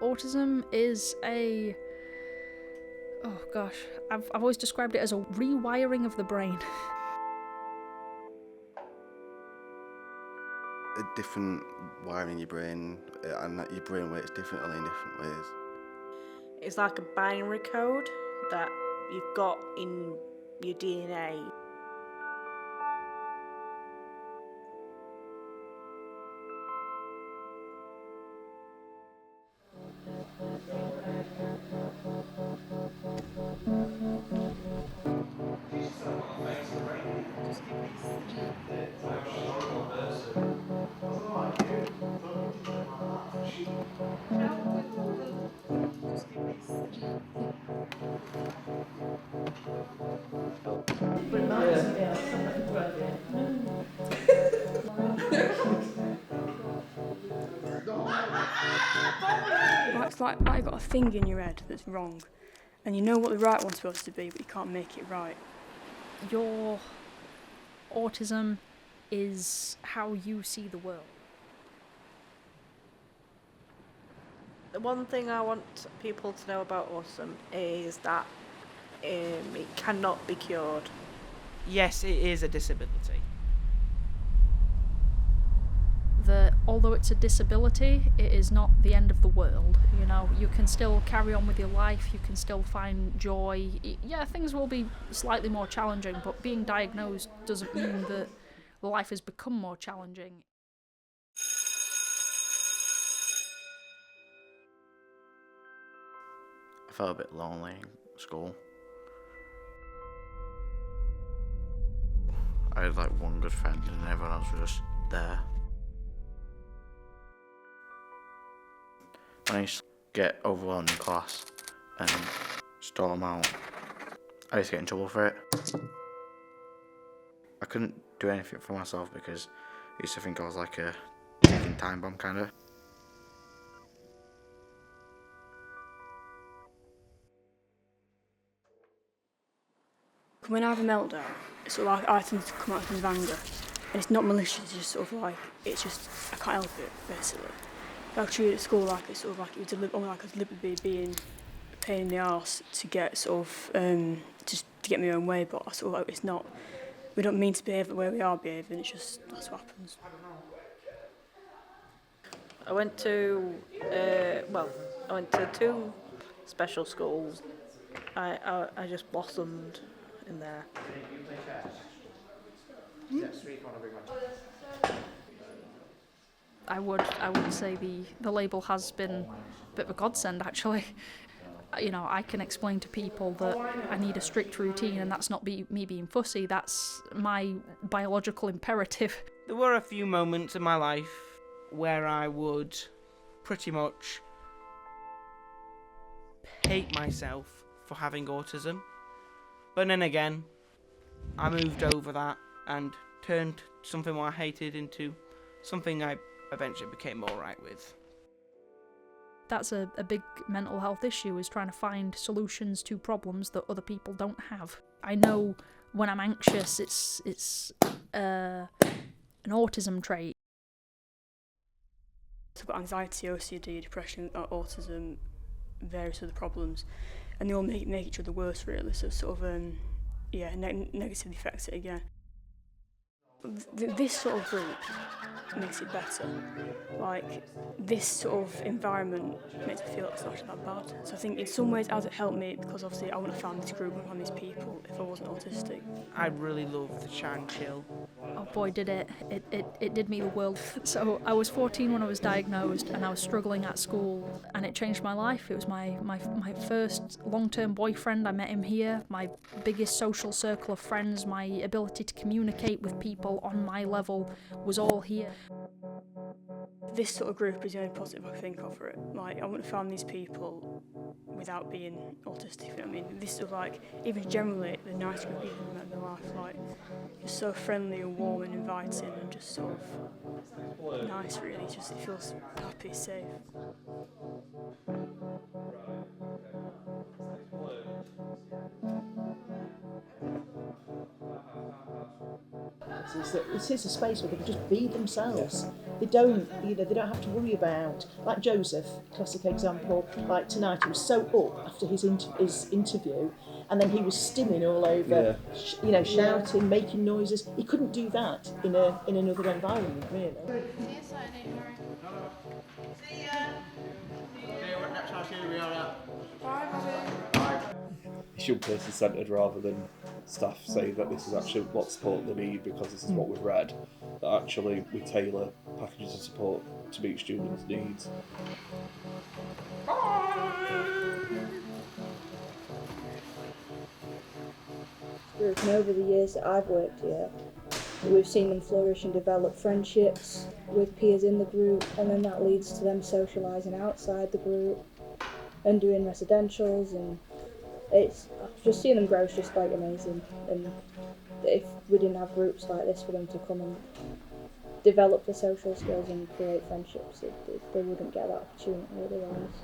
Autism is oh gosh, I've always described it as a rewiring of the brain. A different wiring in your brain, and that your brain works differently in different ways. It's like a binary code that you've got in your DNA. Like, it's like you've got a thing in your head that's wrong, and you know what the right one's supposed to be, but you can't make it right. Your autism is how you see the world. The one thing I want people to know about autism is that it cannot be cured. Yes, it is a disability. Although it's a disability, it is not the end of the world. You know, you can still carry on with your life, you can still find joy. Yeah, things will be slightly more challenging, but being diagnosed doesn't mean that life has become more challenging. I felt a bit lonely in school. I had like one good friend and everyone else was just there. When I used to get overwhelmed in class and storm out, I used to get in trouble for it. I couldn't do anything for myself because I used to think I was like a ticking time bomb kind of. When I have a meltdown, it's sort of like I tend to come out of anger, and it's not malicious, it's just sort of like, it's just, I can't help it, basically. I treat it at school like it's sort of like it was only like I was deliberately being a pain in the arse to get sort of just to get my own way, but I sort of like it's not. We don't mean to behave the way we are behaving. It's just that's what happens. I went to two special schools. I just blossomed in there. I would say the label has been a bit of a godsend, actually. You know, I can explain to people that I need a strict routine, and that's not me being fussy, that's my biological imperative. There were a few moments in my life where I would pretty much hate myself for having autism. But then again, I moved over that and turned something I hated into something I eventually became alright with. That's a big mental health issue, is trying to find solutions to problems that other people don't have. I know when I'm anxious, it's an autism trait. So I've got anxiety, OCD, depression, autism, various other problems, and they all make each other worse, really. So sort of negatively affects it again. This sort of group makes it better. Like, this sort of environment makes me feel it's not actually that bad. So I think in some ways it has helped me, because obviously I wouldn't have found this group, I wouldn't have found these people if I wasn't autistic. I really love the Chant and Chill. Oh boy, did it. It did me the world. So I was 14 when I was diagnosed, and I was struggling at school, and it changed my life. It was my first long-term boyfriend. I met him here. My biggest social circle of friends, my ability to communicate with people on my level was all here. This sort of group is the only positive I can think of for it. Like, I wouldn't have found these people without being autistic, you know what I mean? This sort of like, even generally, the nice group of people I've met in my life, like, just so friendly and warm and inviting and just sort of nice, really. Just, it feels happy, safe. It's a space where they can just be themselves. They don't, you know, they don't have to worry about, like Joseph, classic example, like tonight, he was so up after his interview, and then he was stimming all over, you know, shouting, making noises. He couldn't do that in another environment, really. It's young person centred rather than staff saying that this is actually what support they need because this is what we've read. That actually we tailor packages of support to meet students' needs. Group, and over the years that I've worked here, we've seen them flourish and develop friendships with peers in the group, and then that leads to them socialising outside the group and doing residentials, and it's just seeing them grow is just like amazing. And if we didn't have groups like this for them to come and develop the social skills and create friendships, they wouldn't get that opportunity otherwise.